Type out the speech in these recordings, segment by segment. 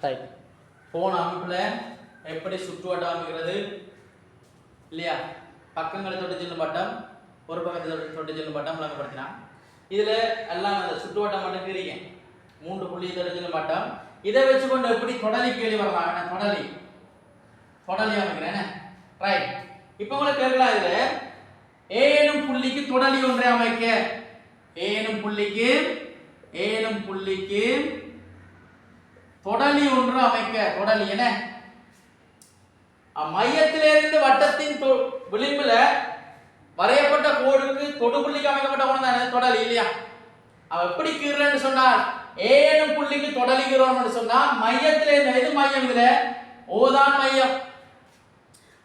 Right. போன அமைப்பில் எப்படி சுற்றுவட்டம் அமைக்கிறது இல்லையா? பக்கங்களை தொட்டு செல்லும் வட்டம், ஒரு பக்கத்தை தொட்டு செல்லும் வட்டம் விளங்கப்படுத்தினா. இதில் எல்லாம் அந்த சுற்றுவட்டம் மட்டும் கீறீங்க, 3 புள்ளி தொட்டு செல்லும் வட்டம். இதை வச்சுக்கொண்டு எப்படி தொடலி கேள்வி வரலாம்? தொடலி அமைக்கிறேன். ரைட். இப்போ உங்களுக்கு கேட்கலாம், இதில் ஏனும் புள்ளிக்கு தொடலி ஒன்றை அமைக்க, ஏனும் புள்ளிக்கு தொடலி ஒன்று அமைக்க. தொடலி என்ன? மையத்திலிருந்து வட்டத்தின் விளிம்புல வரையப்பட்ட கோடுக்கு தொடுபுள்ளிக்கு அமைக்கப்பட்ட கோணம் தானே தொடலி இல்லையா? அவ எப்படி கீறன்னு சொன்னால், ஏனும் புள்ளிக்கு தொடலிக்கிறோம்னு சொன்னா மையத்திலிருந்து, எது மையம்? இதுல ஓ தான் மையம்.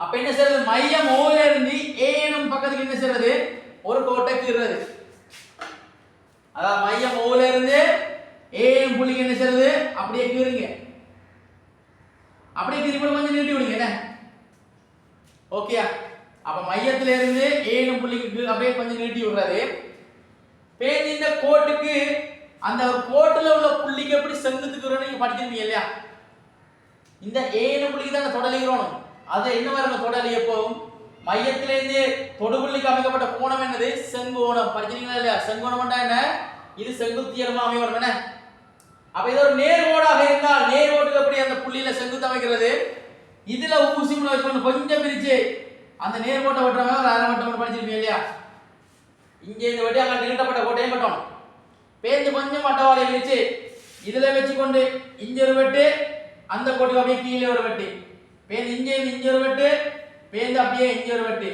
அப்ப என்ன செய்யறது? மையம் ஓல இருந்து ஏனும் பக்கத்துக்கு என்ன செய்யறது? ஒரு கோட்டை கீறுறது. அதாவது மையம் ஓல இருந்து ஏனும் புள்ளிக்கு என்ன செய்யறது? அப்படியே கீறுங்க. அப்படியே கீறி போட்டு கொஞ்சம் நீட்டி விடுங்க. என்ன ஓகேயா? அப்ப மையத்தில இருந்து ஏனும் புள்ளிக்கு அப்படியே கொஞ்சம் நீட்டி விடுறாரு. பேஜ் இந்த கோட்டுக்கு, அந்த கோட்டுல உள்ள புள்ளிக்கு எப்படி செங்குத்துக்குறோம் நீங்க படிச்சிருப்பீங்க இல்லையா? இந்த ஏனும் புள்ளிக்கு தான் தொடலிக்கிறோம். அது என்ன வருங்க? தொடலி எப்பவும் மையத்திலிருந்து தொடுபுள்ளிக்கு அமைக்கப்பட்ட கோணம் என்னது? செங்கோணம். படிச்சிருக்கீங்களா இல்லையா? செங்கோணம்னா என்ன? இது செங்குத்தியல்மா அமைவரும். என்ன? அப்ப இது ஒரு நேர்கோடாக இருந்தால் நேர்கோட்டுக்கு எப்படி அந்த புள்ளியில செங்குத்து அமைக்கிறது? இதுல ஊசி முனை வச்சு கொஞ்சம் பிரிச்சு அந்த நேர்கோட்டை வெட்டுறவங்க ஒரு அரை வட்டம் படிச்சிருப்பீங்க இல்லையா? இங்கே இந்த வெட்டி அங்கே நீட்டப்பட்ட கோட்டையும் கட்டணும். பேருந்து கொஞ்சம் வட்டவாளை பிரிச்சு இதுல வச்சுக்கொண்டு இங்க ஒரு வெட்டு, அந்த கோட்டுக்கு அப்படியே கீழே ஒரு வெட்டு, பேருந்து இங்க ஒரு வெட்டு, பேருந்து அப்படியே இங்க ஒரு வெட்டு.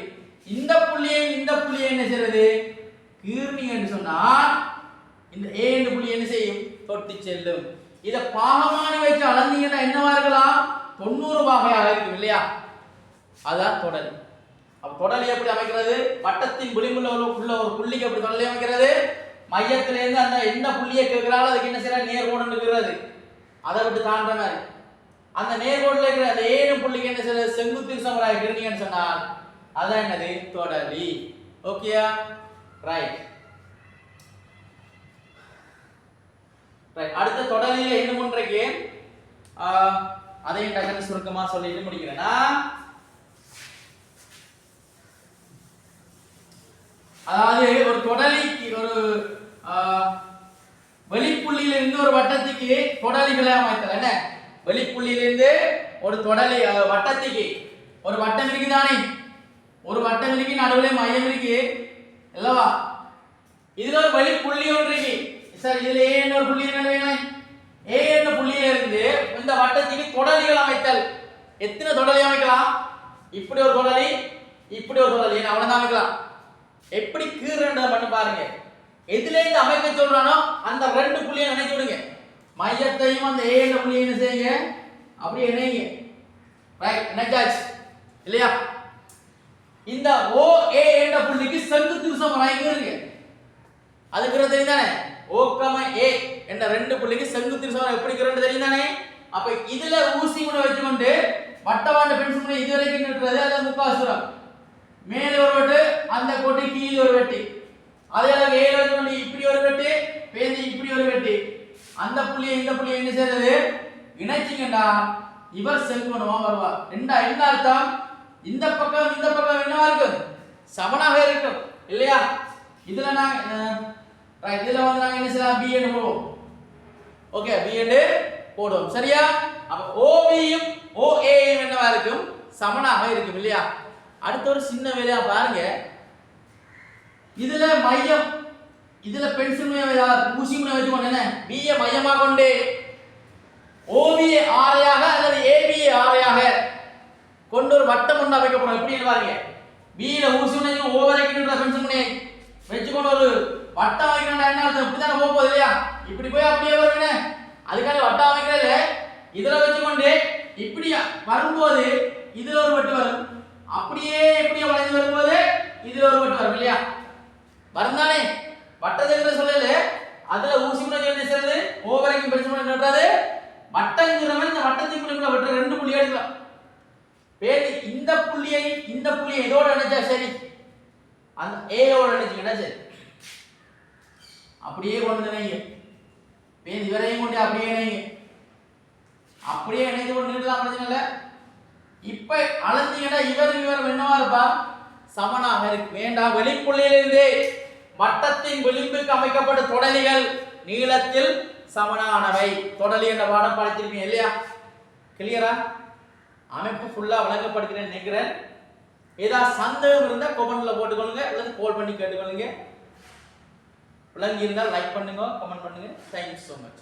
இந்த புள்ளியை என்ன செய்யறது? கீர்னிங்கன்னு சொன்னா இந்த ஏ என்ற புள்ளி என்ன செய்யும்? தொட்டி செல்லும். இதை பாகமான வச்சு அளந்தீங்கன்னா என்னவா இருக்கலாம்? 90 பாகையாக இருக்கும் இல்லையா? அதான் தொடலி. அப்ப தொடலி எப்படி அமைக்கிறது? வட்டத்தின் விளிம்புல உள்ள ஒரு புள்ளிக்கு எப்படி தொடலி அமைக்கிறது? மையத்திலிருந்து அந்த என்ன புள்ளியை கேட்கிறாலும் அதுக்கு என்ன செய்யற? நேர்கோடு இருக்கிறது. அதை விட்டு தாண்ட மாதிரி அந்த நேர்கோடுல இருக்கிற அந்த ஏழு புள்ளிக்கு என்ன செய்யறது? செங்குத்து சமராக இருந்தீங்கன்னு சொன்னால் அதான் என்னது? தொடலி. ஓகேயா? ரைட். அடுத்த தொடலில என்ன பண்றீங்க? அதையும் டக்குனு சுருக்கமா சொல்லிட்டு முடிக்கிறேன்னா, அதாவது ஒரு தொடலிக்கு ஒரு வெளிப்புள்ளியிலிருந்து ஒரு வட்டத்துக்கு தொடலிகளை அமைத்தல். என்ன? வெளிப்புள்ளியிலிருந்து ஒரு தொடலி வட்டத்துக்கு ஒரு வட்டம் இருக்குதானே? ஒரு வட்டம் இருக்கு, நடுவில் மையம் இருக்கு அல்லவா? இதுல ஒரு வெளிப்புள்ளி ஒன்று இருக்கு. சார், இதுல ஏ என்ற புள்ளி என்ன? ஏ என்ற புள்ளியில இருந்து இந்த வட்டத்துக்கு தொடலிகள் அமைத்தல். எத்தனை தொடலி அமைக்கலாம்? இப்படி ஒரு தொடலி, இப்படி ஒரு தொடலி, அவ்வளவுதான் அமைக்கலாம். எப்படி கீறுன்றதை மட்டும் பாருங்க. எதுல இருந்து அமைக்க சொல்றானோ அந்த 2 புள்ளியை நினைச்சு விடுங்க. மையத்தையும் அந்த ஏ என்ற புள்ளியை என்ன செய்யுங்க? அப்படியே இணைங்க. ரைட், இணைச்சாச்சு இல்லையா? இந்த ஓ ஏ என்ற புள்ளிக்கு செங்குத்து சமராக கீறுங்க. அதுக்கு தெரியுதானே? O, A என்ற 2 புள்ளிக்கு செங்குத்து சமம் எப்படி கீறுறது தெரியுதானே? அப்ப இதுல ஊசி முனை வச்சுக்கொண்டு வட்டவாண்ட பென்சில் முனை இது வரைக்கும் நிறுத்துறது. அது முக்காசுரம். மேலே ஒரு வெட்டு, அந்த கோட்டு கீழே ஒரு வெட்டு. அதே அளவு ஏழு வச்சுக்கொண்டு இப்படி ஒரு வெட்டு, பேசி இப்படி ஒரு வெட்டு. அந்த புள்ளியை இந்த புள்ளியை என்ன செய்யறது? இணைச்சிங்கடா இவர் செங்கோணமா வருவார். என்ன அர்த்தம்? இந்த பக்கம் என்னவா இருக்கும்? சமனாக இருக்கும் இல்லையா? இதுல நான் ரைட், இதுல வந்து நாங்க என்ன செய்யலாம்? B ன்னு போடுவோம். ஓகே, B ன்னு போடுவோம். சரியா? அப்ப OB யும் OA யும் என்னவா இருக்கும்? சமனாக இருக்கும் இல்லையா? அடுத்த ஒரு சின்ன வேலையா பாருங்க. இதுல மையம், இதுல பென்சில் ஊசி முனை வச்சுக்கொண்டு என்ன? B யை மையமாக கொண்டு OB யை ஆரையாக அல்லது AB யை ஆரையாக கொண்டு ஒரு வட்டம் ஒன்று அமைக்கப்படும். எப்படி பாருங்க. B ல ஊசி முனை O வரைக்கும் உள்ள பென்சில் முனை வச்சுக்கொண்டு ஒரு வட்டம் அமைக்கிறா என்ன அர்த்தம்? இப்படி தான போகுது இல்லையா? இப்படி போய் அப்படியே வருங்க. அதுக்காக வட்டம் அமைக்கிறதுல இதுல வச்சுக்கொண்டு இப்படி வரும்போது இதுல ஒரு வெட்டு வரும். அப்படியே வளைந்து வரும்போது இதுல ஒரு வெட்டு வரும் இல்லையா? வருந்தானே? வட்டத்தை சொல்லல, அதுல ஊசி முனை என்ன செய்யறது? O வரைக்கும் பென்சில் முனை நடுறது. வட்டங்கிறவன் இந்த வட்டத்துக்குள்ள வெட்டுற 2 புள்ளி எடுக்கலாம். பேரு இந்த புள்ளியை இதோட நினைச்சா சரி, அந்த A யோட நினைச்சீங்கன்னா சரி. அப்படியே கொண்டு நினைங்க. பேர் இவரையும் கொண்டு அப்படியே நினைங்க. அப்படியே இணைந்து கொண்டு நீட்டலாம், பிரச்சனை இல்லை. இப்ப அளந்தீங்கன்னா இவர் என்னவா இருப்பா? சமனாக இருக்கு. வேண்டாம், வெளிப்புள்ளியிலிருந்து வட்டத்தின் விளிம்புக்கு அமைக்கப்பட்ட தொடலிகள் நீளத்தில் சமனானவை. தொடலி என்ற பாடம் படிச்சிருப்பீங்க இல்லையா? கிளியரா? அமைப்பு ஃபுல்லா விளங்கப்படுகிறேன் நினைக்கிறேன். ஏதாவது சந்தேகம் இருந்தா கமெண்ட்ல போட்டுக்கொள்ளுங்க, அல்லது கால் பண்ணி கேட்டுக்கொள்ளுங்க. விளங்கி இருந்தால் லைக் பண்ணுங்க, கமெண்ட் பண்ணுங்க. Thank you so much.